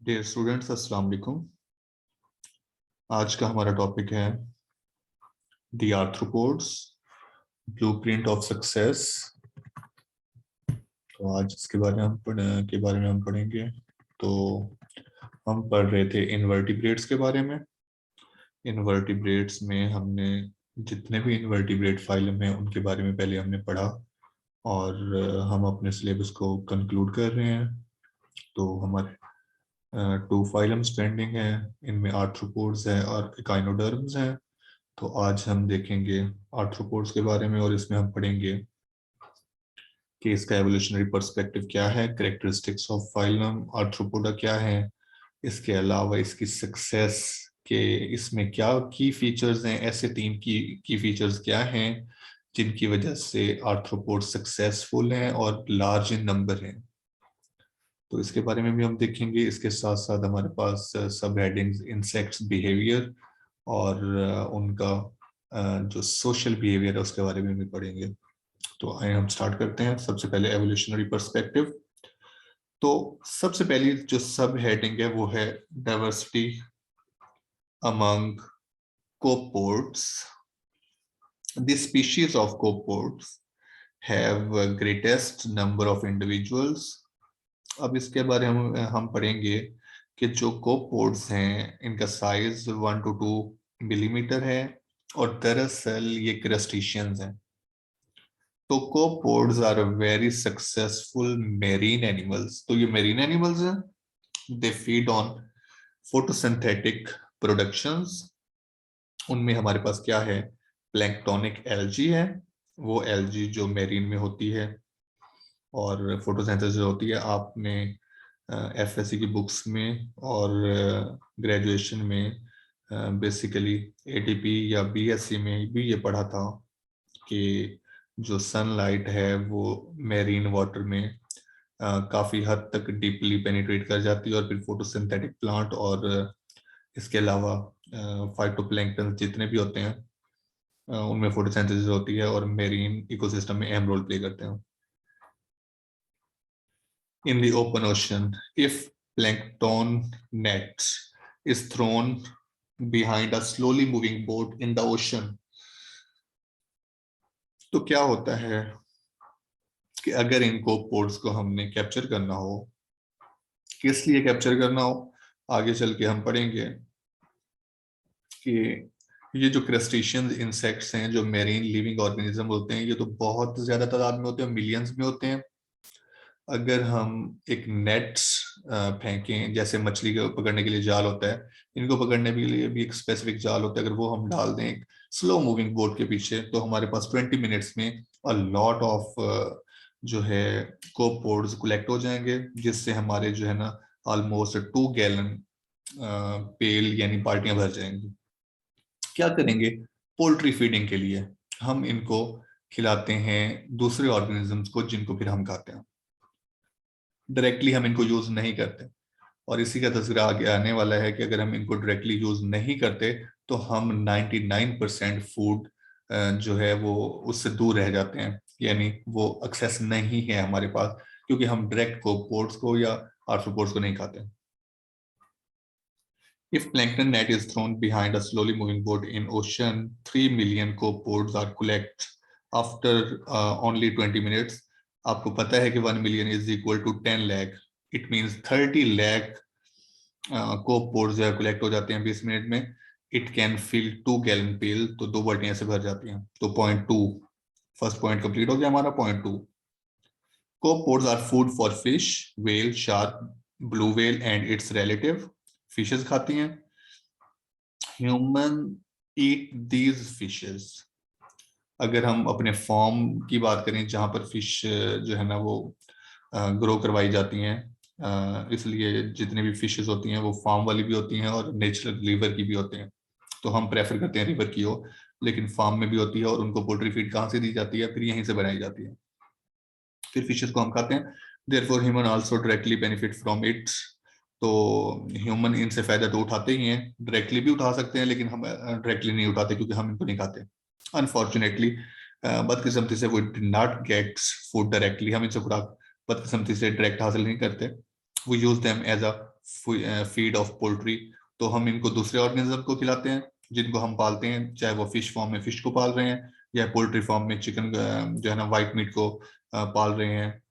Dear students, अस्सलाम वालेकुम। आज का हमारा टॉपिक है the arthropods blueprint of success. तो आज इसके बारे में हम पढ़ेंगे। तो हम पढ़ रहे थे इनवर्टिब्रेट्स के बारे में। इनवर्टिब्रेट्स में हमने जितने भी इनवर्टिब्रेट फाइलम हैं उनके बारे में पहले हमने पढ़ा और हम अपने सिलेबस को कंक्लूड कर रहे हैं। तो हमारे 2 फाइलम्स पेंडिंग हैं, इनमें आर्थ्रोपोड्स है और इकाइनोडर्म्स हैं। तो आज हम देखेंगे आर्थ्रोपोड्स के बारे में और इसमें हम पढ़ेंगे कि इसका एवोल्यूशनरी पर्सपेक्टिव क्या है, कैरेक्टरिस्टिक्स ऑफ फाइलम आर्थ्रोपोडा क्या है, इसके अलावा इसकी सक्सेस के इसमें क्या की फीचर्स हैं, ऐसे 3 की फीचर्स क्या हैं जिनकी वजह से आर्थ्रोपोड सक्सेसफुल हैं और लार्ज इन नंबर हैं। तो इसके बारे में भी हम देखेंगे। इसके साथ साथ हमारे पास सब हेडिंग्स इंसेक्ट्स बिहेवियर और उनका जो सोशल बिहेवियर है उसके बारे में भी पढ़ेंगे। तो आइए हम स्टार्ट करते हैं। सबसे पहले एवोल्यूशनरी पर्सपेक्टिव। तो सबसे पहली जो सब हेडिंग है वो है diversity among copepods. The species of copepods have greatest number of individuals. अब इसके बारे में हम पढ़ेंगे कि जो कोपोड्स हैं इनका साइज 1 to 2 मिलीमीटर है और दरअसल ये क्रस्टेशियंस हैं। तो copepods are very successful marine animals. तो ये मेरीन एनिमल्स हैं, they feed on photosynthetic productions. उनमें हमारे पास क्या है, प्लैंक्टोनिक एल्गी है, वो एल्गी जो मेरीन में होती है और फोटोसिंथेसिस होती है। आपने एफएससी की बुक्स में और ग्रेजुएशन में बेसिकली एटीपी या बीएससी में भी ये पढ़ा था कि जो सनलाइट है वो मेरीन वाटर में काफ़ी हद तक डीपली पेनिट्रेट कर जाती है और फिर फोटोसिंथेटिक प्लांट और इसके अलावा फाइटोप्लैंक्टन जितने भी होते हैं उनमें फोटोसिंथेसिस होती है और मेरीन इकोसिस्टम में अहम रोल प्ले करते हैं। In the open ocean, if plankton net is thrown behind a slowly moving boat in the ocean, तो क्या होता है कि अगर इन कोपोड्स को हमने कैप्चर करना हो, किस लिए कैप्चर करना हो, आगे चल के हम पढ़ेंगे कि ये जो क्रस्टेशियंस इंसेक्ट्स हैं, जो मेरीन लिविंग ऑर्गेनिज्म होते हैं, ये तो बहुत ज्यादा तादाद में होते हैं, मिलियंस में होते हैं। अगर हम एक नेट फेंकें, जैसे मछली को पकड़ने के लिए जाल होता है, इनको पकड़ने के लिए भी एक स्पेसिफिक जाल होता है, अगर वो हम डाल दें एक स्लो मूविंग बोट के पीछे, तो हमारे पास 20 मिनट्स में अ लॉट ऑफ जो है कोपोड्स कलेक्ट हो जाएंगे, जिससे हमारे जो है ना ऑलमोस्ट 2 गैलन पेल यानी बाल्टियां भर जाएंगी। क्या करेंगे, पोल्ट्री फीडिंग के लिए हम इनको खिलाते हैं दूसरे ऑर्गेनिजम्स को, जिनको फिर हम खाते हैं। डायरेक्टली हम इनको यूज नहीं करते और इसी का तस्वीर आगे आने वाला है कि अगर हम इनको डायरेक्टली यूज नहीं करते तो हम 99% फूड जो है वो उससे दूर रह जाते हैं, यानी वो एक्सेस नहीं है हमारे पास, क्योंकि हम डायरेक्ट कोपोड्स को या आर्थ्रोपोड्स को नहीं खाते। If plankton net is thrown behind a slowly moving boat in ocean, 3 million copepods are collected after only 20 minutes. आपको पता है कि 1 million is equal to 10 lakh. It means 30 lakh copepods जो है कलेक्ट हो जाते हैं 20 मिनट में। It can fill 2 gallon pail, तो 2 बाल्टियां से भर जाती हैं। तो पॉइंट 2, फर्स्ट पॉइंट कंप्लीट हो गया हमारा। Point 2, copepods are food for fish, whale, shark, blue whale and its relative. Fishes खाती हैं। Human eat these fishes. अगर हम अपने फार्म की बात करें जहां पर फिश जो है ना वो ग्रो करवाई जाती हैं, इसलिए जितने भी फिशेस होती हैं वो फार्म वाली भी होती हैं और नेचुरल रिवर की भी होते हैं। तो हम प्रेफर करते हैं रिवर की हो, लेकिन फार्म में भी होती है और उनको पोल्ट्री फीड कहाँ से दी जाती है, फिर यहीं से बनाई जाती है, फिर फिशेस को हम खाते हैं। Therefore human also directly benefit from it. तो ह्यूमन इनसे फायदा तो उठाते ही हैं, डायरेक्टली भी उठा सकते हैं, लेकिन हम डायरेक्टली नहीं उठाते क्योंकि हम इनको नहीं खाते अनफॉर्चुनेटली। बदकिस्मती से वो did not get food directly, हम इनसे खुराक बदकिस्मती से डायरेक्ट हासिल नहीं करते। We use them as a feed of poultry, तो हम इनको दूसरे ऑर्गेनिज्म को खिलाते हैं जिनको हम पालते हैं, चाहे वो फिश फॉर्म में फिश को पाल रहे हैं या पोल्ट्री फॉर्म में चिकन जो है ना वाइट मीट को पाल रहे हैं।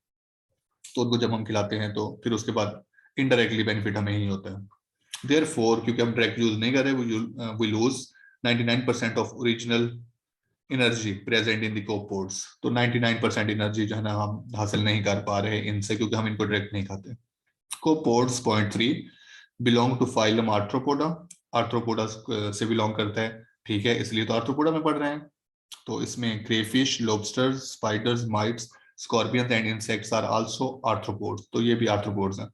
तो उनको जब हम खिलाते हैं तो फिर उसके बाद इनडायरेक्टली बेनिफिट हमें ही होता है। देयरफॉर क्योंकि हम डायरेक्ट यूज नहीं कर रहे, we lose 99% of original energy present in the copepods. तो 99% एनर्जी जो है ना हम हासिल नहीं कर पा रहे इनसे, क्योंकि हम इनको डायरेक्ट नहीं खाते। Copepods point 3 belong to phylum Arthropoda, Arthropoda से बिलोंग करता है, ठीक है, इसलिए तो आर्थ्रोपोडा में पढ़ रहे हैं। तो इसमें crayfish, lobsters, spiders, mites, scorpions and insects are also arthropods, तो ये भी आर्थ्रोपोड्स हैं।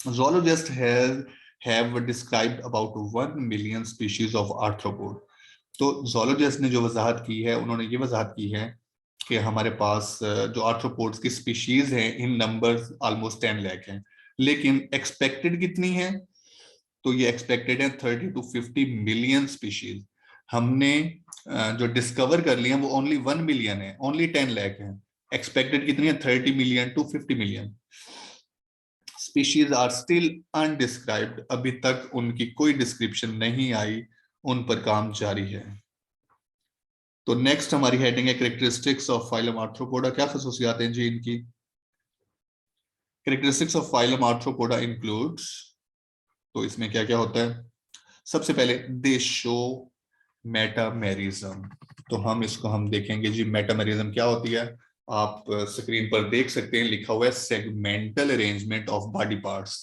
Zoologists have described about 1 million species of arthropod। तो zoologist ने जो वजाहत की है, उन्होंने ये वजाहत की है कि हमारे पास जो आर्थ्रोपोड्स की स्पीशीज हैं इन नंबर्स ऑलमोस्ट 10 लाख हैं, लेकिन एक्सपेक्टेड कितनी है? तो ये एक्सपेक्टेड है 30 to 50 मिलियन स्पीशीज। हमने जो डिस्कवर कर लिया वो ओनली 1 मिलियन है, ओनली 10 लाख है। एक्सपेक्टेड कितनी है? 30 million to 50 million. Species are still undescribed, अभी तक उनकी कोई डिस्क्रिप्शन नहीं आई, उन पर काम जारी है। तो नेक्स्ट हमारी हेडिंग है कैरेक्टरिस्टिक्स ऑफ फाइलम आर्थ्रोपोडा। क्या खसूसियात हैं जी इनकी? Characteristics of phylum arthropoda includes, तो इसमें क्या क्या होता है? सबसे पहले दे शो मेटामेरिज्म। तो हम देखेंगे जी मेटामेरिज्म क्या होती है। आप स्क्रीन पर देख सकते हैं, लिखा हुआ है segmental arrangement of body parts.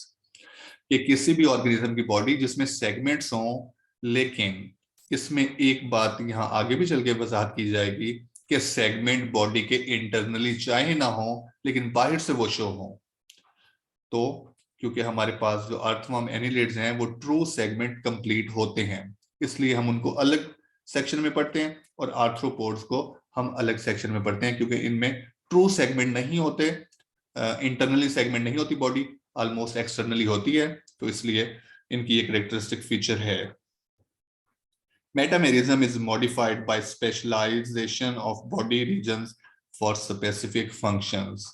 कि किसी भी ऑर्गेनिज्म की बॉडी जिसमें सेगमेंट्स हों, लेकिन इसमें एक बात यहां आगे भी चल के वजाहत की जाएगी कि सेगमेंट बॉडी के इंटरनली चाहे ना हो लेकिन बाहर से वो शो हो। तो क्योंकि हमारे पास जो अर्थवर्म एनिलिड्स हैं वो ट्रू सेगमेंट कंप्लीट होते हैं, इसलिए हम उनको अलग सेक्शन में पढ़ते हैं, और आर्थ्रोपोड्स को हम अलग सेक्शन में पढ़ते हैं क्योंकि इनमें ट्रू सेगमेंट नहीं होते, इंटरनली सेगमेंट नहीं होती बॉडी, ऑलमोस्ट एक्सटर्नली होती है, तो इसलिए इनकी एक कैरेक्टरिस्टिक फीचर है। Metamerism is modified by specialization of body regions for specific functions.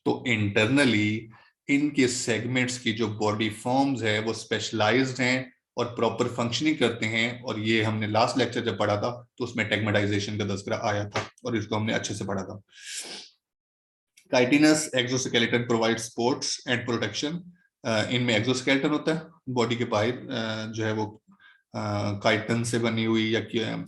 तो इंटरनली इनके सेगमेंट्स की जो बॉडी फॉर्म्स है वो स्पेशलाइज्ड हैं और प्रॉपर फंक्शनिंग करते हैं, और ये हमने लास्ट लेक्चर जब पढ़ा था तो उसमें टेगमेटाइजेशन का तज़किरा आया था और इसको हमने अच्छे से पढ़ा था। Chitinous exoskeleton provide supports and protection. इनमें एक्सोस्केलेटन होता है बॉडी के बाहर, जो है वो काइटन से बनी हुई, या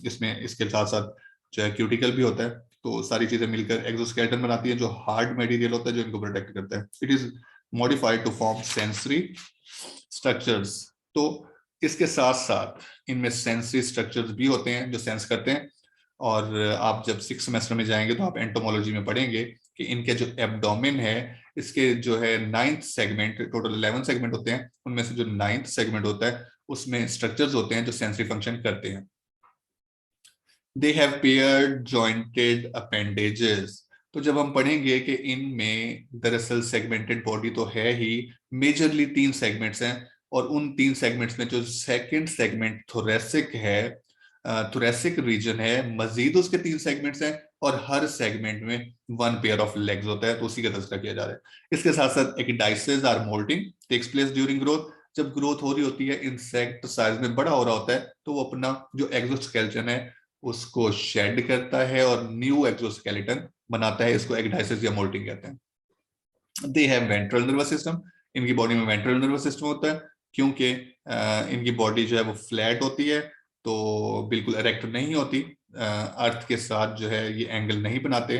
इसमें इसके साथ साथ जो है क्यूटिकल भी होता है, तो सारी चीजें मिलकर एक्सोस्केलेटन बनाती है जो हार्ड मटेरियल होता है जो इनको प्रोटेक्ट करता है। It is modified to form sensory structures. तो इसके साथ साथ इनमें सेंसरी स्ट्रक्चर्स भी होते हैं जो सेंस करते हैं, और आप जब 6th सेमेस्टर में जाएंगे तो आप एंटोमोलॉजी में पढ़ेंगे कि इनके जो एब्डोमेन है, इसके जो है 9th सेगमेंट, टोटल 11 सेगमेंट होते हैं, उनमें से जो 9th सेगमेंट होता है उसमें स्ट्रक्चर्स होते हैं जो सेंसरी फंक्शन करते हैं। They have paired jointed appendages. तो जब हम पढ़ेंगे कि इनमें दरअसल सेगमेंटेड बॉडी तो है ही, मेजरली 3 सेगमेंट्स हैं, और उन 3 सेगमेंट्स में जो सेकंड सेगमेंट थोरेसिक है, थोरेसिक रीजन है, मजीद उसके 3 सेगमेंट्स हैं, और हर सेगमेंट में 1 पेयर ऑफ लेग्स होता है, तो उसी का तज़किरा किया जा रहा है। इसके साथ साथ ecdysis or moulting takes place during growth. जब ग्रोथ हो रही होती है, इंसेक्ट साइज में बड़ा हो रहा होता है, तो वो अपना जो एक्सोस्केलेटन है उसको शेड करता है और न्यू एक्सोस्केलेटन बनाता है, इसको एकिडाइसिस या मोल्टिंग कहते हैं। They have ventral nervous system. इनकी बॉडी में वेंट्रल नर्वस सिस्टम होता है, क्योंकि इनकी बॉडी जो है वो फ्लैट होती है, तो बिल्कुल इरेक्ट नहीं होती। अर्थ के साथ जो है ये एंगल नहीं बनाते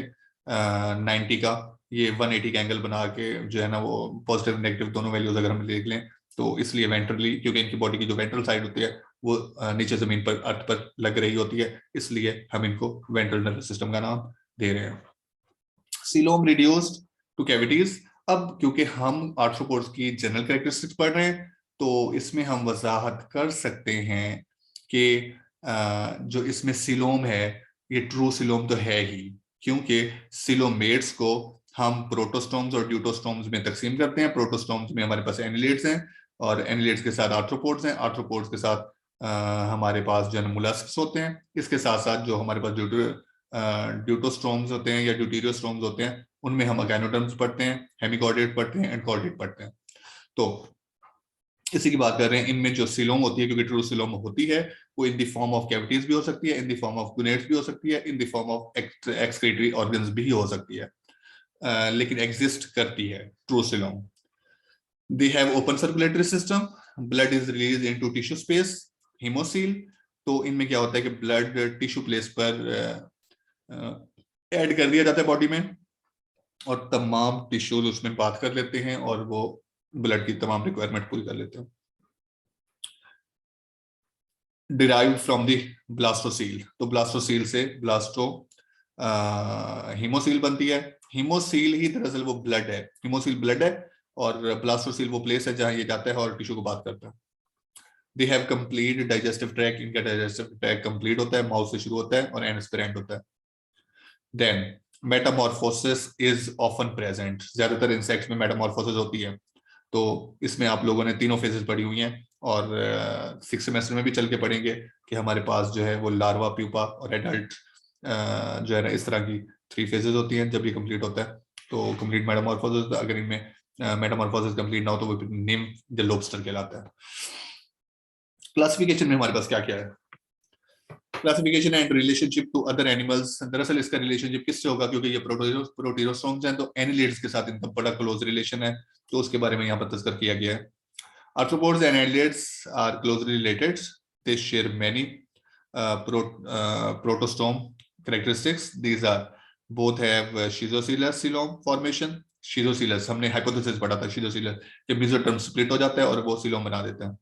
90 का, ये 180 का एंगल बना के जो है ना वो पॉजिटिव नेगेटिव दोनों वैल्यूज अगर हम देख लें, तो इसलिए वेंट्रली, क्योंकि इनकी बॉडी की जो वेंट्रल साइड होती है वो नीचे जमीन पर अर्थ पर लग रही होती है, इसलिए हम इनको वेंट्रल नर्वस सिस्टम का नाम दे रहे हैं। Coelom reduced to cavities. अब क्योंकि हम आर्थ्रोपोड्स की जनरल कैरेक्टरिस्टिक्स पढ़ रहे हैं, तो इसमें हम वजाहत कर सकते हैं कि जो इसमें सीलोम है ये ट्रू सीलोम तो है ही, क्योंकि सीलोमेट्स को हम प्रोटोस्टोम्स और ड्यूटोस्टोम्स में तकसीम करते हैं। प्रोटोस्टोम्स में हमारे पास एनिलिड्स हैं, और एनिलिड्स के साथ आर्थ्रोपोड्स हैं, आर्थ्रोपोड्स के साथ हमारे पास जो मोलस्क्स होते हैं। इसके साथ साथ जो हमारे पास ड्यूटोस्टोम्स होते हैं या ड्यूटेरियोस्टोम्स होते हैं, उनमें हम अगैनोडर्म्स पढ़ते हैं, हेमिकॉर्डेट पढ़ते हैं, एंड कॉर्डेट पढ़ते हैं। तो इसी की बात कर रहे हैं। इनमें जो सिलोम होती है, क्योंकि ट्रू सिलोम होती है, वो in the form of cavities भी हो सकती है, इन द फॉर्म ऑफ गुनेट्स भी हो सकती है, in the form of excretory organs भी हो सकती है, लेकिन एग्जिस्ट करती है true coelom. They have open circulatory system, blood is release into tissue space, haemocoel. तो इनमें क्या होता है कि ब्लड टिश्यू प्लेस पर ऐड कर दिया जाता है बॉडी में, और तमाम टिश्यूज उसमें बात कर लेते हैं और वो ब्लड की तमाम रिक्वायरमेंट पूरी कर लेते हैं। डिराइव फ्रॉम द ब्लास्टोसील, तो ब्लास्टोसील से ब्लास्टो हीमोसील बनती है। हीमोसील ही दरअसल वो ब्लड है, हीमोसील ब्लड है, और ब्लास्टोसील वो प्लेस है जहां ये जाता है और टिश्यू को बात करता है। They have complete digestive track, इनका डाइजेस्टिव ट्रैक कंप्लीट होता है, माउथ से शुरू होता है और एंड से एंड होता है। Then metamorphosis is often present, ज्यादातर इंसेक्ट्स में मेटामॉर्फोसिस होती है। तो इसमें आप लोगों ने तीनों फेजेस पढ़ी हुई हैं, और 6th सेमेस्टर में भी चल के पढ़ेंगे कि हमारे पास जो है वो लार्वा, प्यूपा और एडल्ट जो है ना, इस तरह की 3 फेजेस होती हैं जब ये कंप्लीट होता है। तो कंप्लीट मेटामॉर्फोसिस, अगर इनमें मेटामॉर्फोसिस कंप्लीट ना हो तो वो नेम द लोबस्टर कहलाता है। क्लासिफिकेशन में हमारे पास क्या क्या है? Classification and relationship to other animals, दरअसल इसका रिलेशनशिप किससे होगा, क्योंकि ये प्रोटीरोस्टोम्स हैं, तो एनिलिड्स के साथ इनका बड़ा क्लोज रिलेशन है, तो उसके बारे में यहाँ पर तस्कर किया गया है। Arthropods and annelids are closely related, they share many protostome characteristics. These are both have schizocylus coelom formation. schizocylus हमने hypothesis पढ़ा था, schizocylus के mesoderm split हो जाता है और वो coelom बना देते हैं।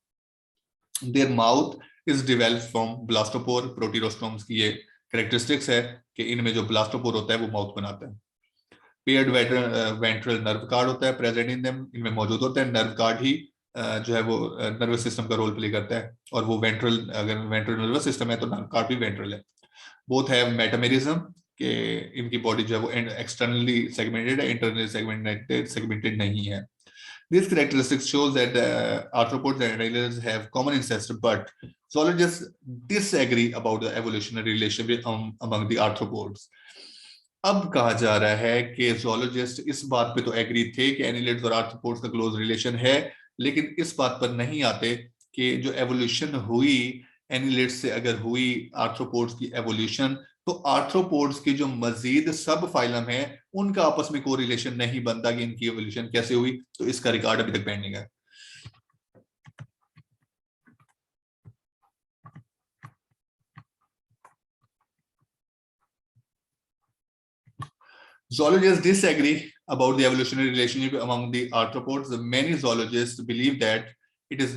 Their mouth is developed from blastopore, proterostomes की ये characteristics है कि इनमें जो blastopore होता है वो mouth बनाता है। Paired ventral nerve cord होता है present in them, इनमें मौजूद होता है। nerve cord ही जो है वो नर्वस सिस्टम का रोल प्ले करता है, और वो वेंट्रल, अगर वेंट्रल नर्वस सिस्टम है तो नर्व cord भी वेंट्रल है। बोथ हैव मेटामेरिज्म, के इनकी बॉडी जो है वो एक्सटर्नली सेगमेंटेड है, इंटरनली सेगमेंटेड नहीं है। These characteristics shows that arthropods and annelids have common ancestors, but zoologists disagree about the evolutionary relationship among the arthropods. अब कहा जा रहा है कि zoologist इस बात पे तो एग्री थे कि एनिलिड्स और आर्थ्रोपोड्स का क्लोज रिलेशन है, लेकिन इस बात पर नहीं आते कि जो एवोल्यूशन हुई एनिलिड्स से, अगर हुई आर्थ्रोपोड्स की एवोल्यूशन, तो आर्थ्रोपोड्स के जो मजीद सब फाइलम है उनका आपस में कोरिलेशन नहीं बनता कि इनकी एवोल्यूशन कैसे हुई, तो इसका रिकॉर्ड अभी तक पेंडिंग है। Zoologists disagree about the evolutionary relationship among the arthropods. Many zoologists believe that it is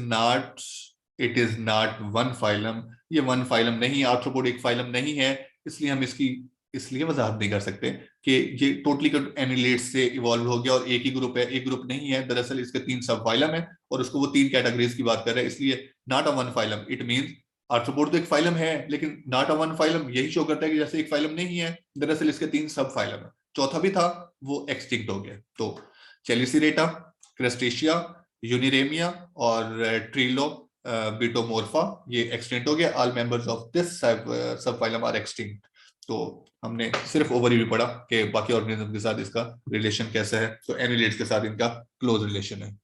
not one phylum. ये one phylum नहीं, arthropod एक phylum नहीं है, इसलिए हम इसकी इसलिए वजाहत नहीं कर सकते कि ये टोटली एनिलेट्स से इवॉल्व हो गया और एक ही ग्रुप है। एक ग्रुप नहीं है, दरअसल इसके 3 सब फाइलम है और उसको वो 3 कैटेगरीज की बात कर रहे हैं, इसलिए not a one phylum. It means arthropod तो एक फाइलम है, लेकिन नॉट अ वन फाइलम यही शो करता है कि जैसे एक फाइलम नहीं है, दरअसल इसके 3 सब फाइलम है। चौथा भी था, वो एक्सटिंक्ट हो गया। तो चेलिसिरेटा, क्रेस्टेशिया, यूनिरेमिया और ट्रिलो बिटोमोर्फा ये एक्सटिंक्ट हो गया। ऑल मेंबर्स ऑफ दिस सब फाइलम आर एक्सटिंक्ट। तो हमने सिर्फ ओवरव्यू पढ़ा कि बाकी ऑर्गेनिज्म के साथ इसका रिलेशन कैसा है, तो एनिलिड्स के साथ इनका क्लोज रिलेशन है।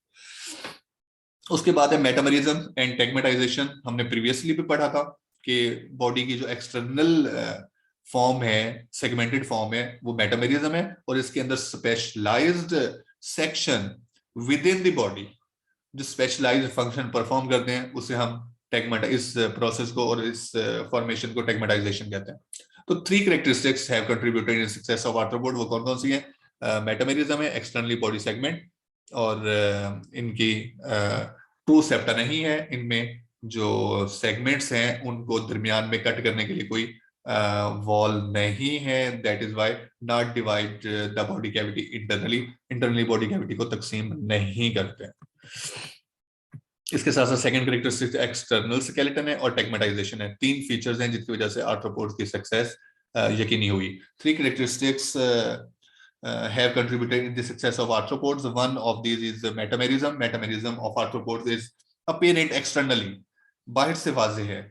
उसके बाद है मेटामेरिज्म एंड टेगमेटाइजेशन। हमने प्रीवियसली भी पढ़ा था कि बॉडी की जो एक्सटर्नल फॉर्म है, सेगमेंटेड फॉर्म है, वो मेटामेरिज्म है, और इसके अंदर specialized section within the body जो स्पेशलाइज्ड फंक्शन परफॉर्म करते हैं उसे हम इस प्रोसेस को और इस फॉर्मेशन को टेगमेटाइजेशन कहते हैं। तो 3 characteristics have contributed in success of arthropod. वो कौन कौन सी है? मेटामेरिज्म है, एक्सटर्नली बॉडी सेगमेंट, और इनकी ट्रू सेप्टा नहीं है। इनमें जो सेगमेंट्स हैं उनको दरमियान में कट करने के लिए कोई वॉल नहीं है। That is why not divide the body cavity internally body cavity को तकसीम नहीं करते। इसके साथ साथ सेकंड कैरेक्टरिस्टिक एक्सटर्नल स्केलेटन है और टेगमेटाइजेशन है। 3 फीचर्स हैं जिसकी वजह से आर्थ्रोपोड्स की सक्सेस यकीनी हुई। 3 characteristics have contributed in the success of arthropods. One of these is metamerism. Metamerism of arthropods is apparent externally. बाहर से वाज़ेह है।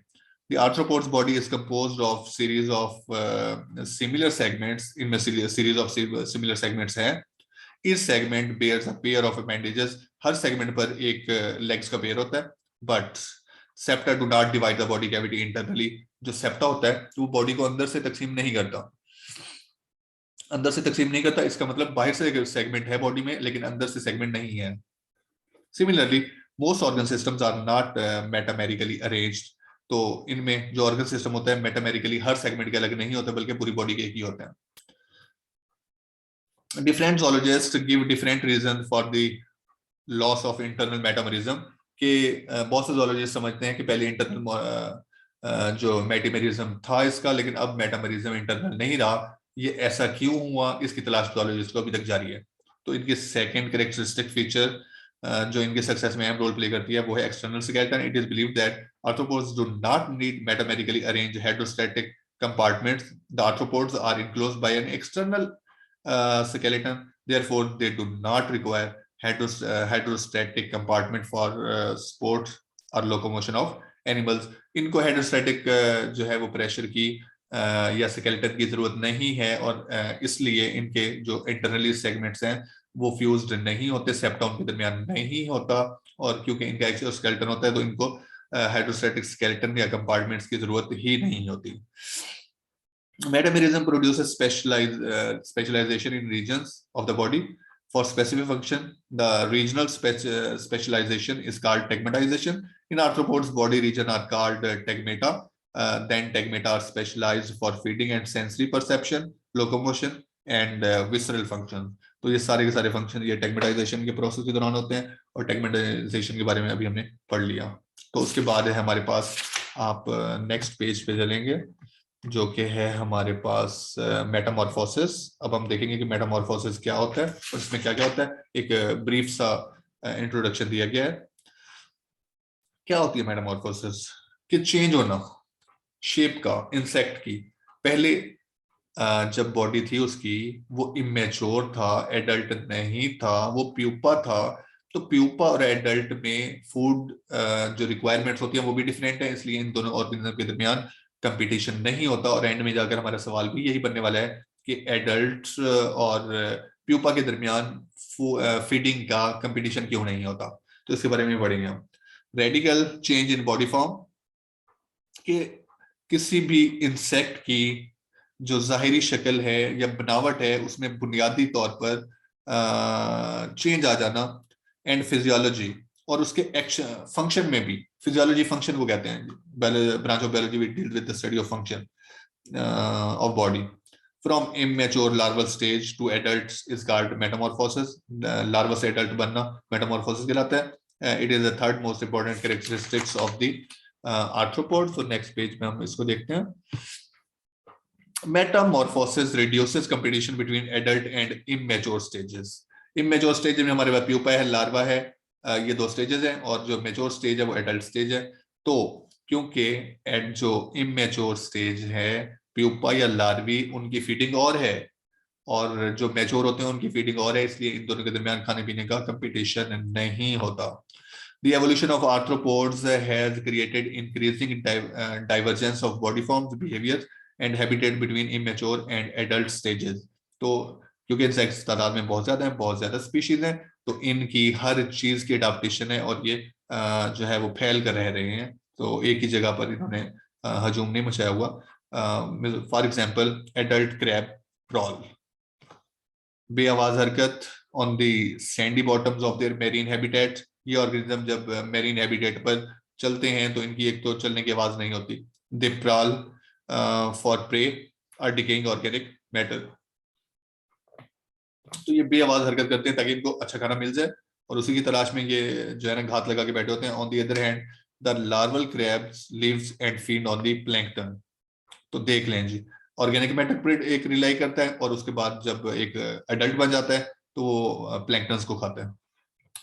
The arthropod's body is composed of series of similar segments. इनमें series of similar segments हैं। Each segment bears a pair of appendages. Her segment पर एक legs का pair होता है. But septa do not divide the body cavity internally. जो septa होता है वो बॉडी को अंदर से तकसीम नहीं करता. अंदर से तकसीम नहीं करता इसका मतलब बाहर से सेगमेंट है बॉडी में लेकिन अंदर से सेगमेंट नहीं है. Similarly most organ systems are not metamerically arranged. तो इनमें जो ऑर्गन सिस्टम होता है मेटामेरिकली हर सेगमेंट के अलग नहीं होता बल्कि पूरी बॉडी के एक ही होते हैं. Different zoologists give different reasons for the loss of internal metamerism. कि बहुत से zoologists समझते हैं कि पहले इंटरनल जो मेटामेरिज्म था इसका लेकिन अब मेटामेरिज्म इंटरनल नहीं रहा. ये ऐसा क्यों हुआ इसकी तलाश zoologists को अभी तक जारी है. तो इनकी सेकंड कैरेक्टरिस्टिक फीचर जो इनके सक्सेस में अहम रोल प्ले करती है वो है external skeleton. It is believed that arthropods do not need metamerically arranged hydrostatic compartments. The arthropods are enclosed by an external skeleton, therefore they do not require hydrostatic compartment for sport or locomotion of animals. इनको hydrostatic जो है वो pressure की या skeleton की जरूरत नहीं है और इसलिए इनके जो इंटरनली सेगमेंट्स हैं वो फ्यूज्ड नहीं होते, सेप्टा उनके दरमियान नहीं होता. और क्योंकि इनका एक्सोस्केलेटन होता है तो इनको हाइड्रोस्टैटिक स्केलेटन या कंपार्टमेंट्स की जरूरत ही नहीं होती. Metamerism produces specialization in regions of the body for specific function. The regional specialization is called tegmatization. In arthropods, body region are called tegmata. Then tegmata are specialized for feeding and sensory perception, locomotion and visceral function. तो ये सारे के सारे function ये टेगमेटाइजेशन के process के दौरान होते हैं और टेगमेटाइजेशन के बारे में अभी हमने पढ़ लिया. तो उसके बाद है हमारे पास, आप नेक्स्ट पेज पे चलेंगे जो कि है हमारे पास मेटामॉर्फोसिस. अब हम देखेंगे कि मेटामॉर्फोसिस क्या होता है और इसमें क्या क्या होता है. एक ब्रीफ सा इंट्रोडक्शन दिया गया है. क्या होती है मेटामॉर्फोसिस? कि चेंज होना शेप का इंसेक्ट की. पहले जब बॉडी थी उसकी वो इमेच्योर था, एडल्ट नहीं था, वो प्यूपा था. तो प्यूपा और एडल्ट में फूड जो रिक्वायरमेंट्स होती है वो भी डिफरेंट है, इसलिए इन दोनों ऑर्गेनिज्म के दरमियान कंपटीशन नहीं होता. और एंड में जाकर हमारा सवाल भी यही बनने वाला है कि एडल्ट और प्यूपा के दरमियान फीडिंग का कंपटीशन क्यों नहीं होता. तो इसके बारे में पढ़ेंगे हम. Radical change in body form, कि किसी भी इंसेक्ट की जो जाहिरी शक्ल है या बनावट है उसमें बुनियादी तौर पर चेंज आ जाना. एंड फिजियोलॉजी, और उसके एक्शन फंक्शन में भी. फिजियोलॉजी फंक्शन को कहते हैं, branch of biology which deals with the study of function of body. From immature larval stage to adult is called metamorphosis. Larva से एडल्ट बनना मेटामॉर्फोसिस कहलाता है. It is the third most important characteristics of the arthropod. तो next page में हम इसको देखते हैं. Metamorphosis reduces competition between adult and immature stages. Immature stage में हमारे पास प्यूपा है, लार्वा है, ये दो स्टेजेस हैं. और जो मेच्योर स्टेज है वो एडल्ट स्टेज है. तो क्योंकि जो इमेच्योर स्टेज है प्यूपा या लार्वी उनकी फीडिंग और है और जो मैच्योर होते हैं उनकी फीडिंग और है, इसलिए इन दोनों के दरमियान खाने पीने का कंपटीशन नहीं होता. The evolution of arthropods has created increasing divergence of body forms, behavior and habitat between immature and adult stages. तो क्योंकि इंसेक्ट्स तादाद में बहुत ज्यादा है, बहुत ज्यादा स्पीशीज हैं, तो इनकी हर चीज की अडाप्टेशन है और ये जो है वो फैल कर रह रहे हैं. तो एक ही जगह पर इन्होंने हजूम नहीं मचाया हुआ. For example adult crab crawl, बेआवाज हरकत on the sandy bottoms of their marine habitat. ये ऑर्गेनिज्म जब मेरीन हैबिटेट पर चलते हैं तो इनकी एक तो चलने की आवाज नहीं होती. दे प्रॉल फॉर प्रे और डिकेइंग ऑर्गेनिक मैटर. तो ये बेआवाज हरकत करते हैं ताकि इनको अच्छा खाना मिल जाए और उसी की तलाश में ये जो है ना घात लगा के बैठे होते हैं. On the other hand the larval crabs lives and feed on the plankton. तो देख लें जी, ऑर्गेनिक मैटर एक रिलाई करता है और उसके बाद जब एक एडल्ट बन जाता है तो वो प्लैंकटन्स को खाता है.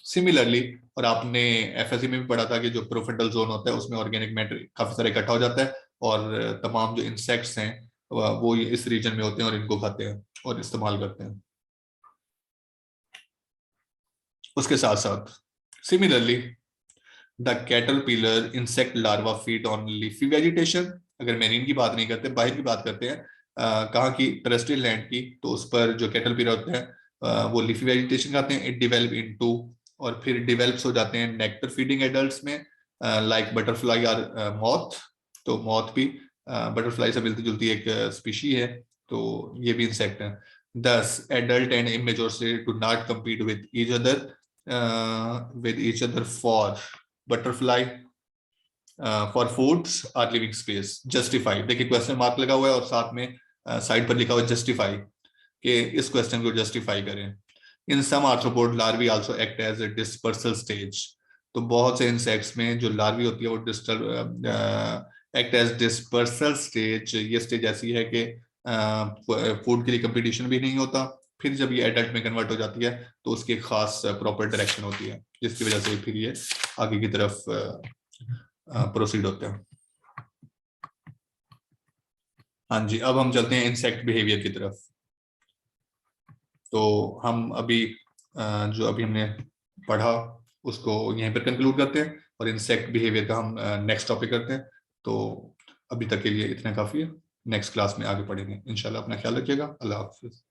सिमिलरली, और आपने एफएससी में भी पढ़ा था कि जो प्रोफेंटल जोन होता है उसमें ऑर्गेनिक मैटर काफी सारा इकट्ठा हो जाता है और तमाम जो इंसेक्ट्स हैं वो इस रीजन में होते हैं और इनको खाते हैं और इस्तेमाल करते हैं. उसके साथ साथ similarly the caterpillar insect larva feed on leafy vegetation. अगर मेरीन की बात नहीं करते, बाहर की बात करते हैं, कहाँ की, टेरेस्ट्रियल लैंड की, तो उस पर जो कैटरपिलर होते हैं वो लीफी वेजिटेशन खाते हैं, इट डिवेलप इनटू, और फिर डिवेल्प्स हो जाते हैं नेक्टर फीडिंग एडल्ट्स में, लाइक बटरफ्लाई और मॉथ। तो मॉथ भी बटरफ्लाई से मिलती जुलती एक स्पीशी है, तो ये भी इंसेक्ट है। Thus, adult and immature stage do not compete with each other for butterfly, for foods or living space. Justify, देखिए क्वेश्चन मार्क लगा हुआ है और साथ में साइड पर लिखा हुआ है जस्टिफाई, कि इस क्वेश्चन को जस्टिफाई करें। In some arthropod larvae also act as a dispersal stage. तो बहुत से इंसेक्ट्स में जो लार्वी होती है वो एक्ट एज डिस्पर्सल स्टेज। ये स्टेज ऐसी है कि फूड के लिए कंपटीशन भी नहीं होता, फिर जब ये एडल्ट में कन्वर्ट हो जाती है तो उसकी खास प्रॉपर डायरेक्शन होती है, जिसकी वजह से फिर ये आगे की तरफ प्रोसीड होते हैं। हाँ जी, अब हम चलते हैं इंसेक्ट बिहेवियर की तरफ। तो हम अभी जो अभी हमने पढ़ा उसको यहीं पर कंक्लूड करते हैं और इंसेक्ट बिहेवियर का हम नेक्स्ट टॉपिक करते हैं। तो अभी तक के लिए इतना काफी है, नेक्स्ट क्लास में आगे पढ़ेंगे इंशाल्लाह। अपना ख्याल रखिएगा। अल्लाह हाफिज।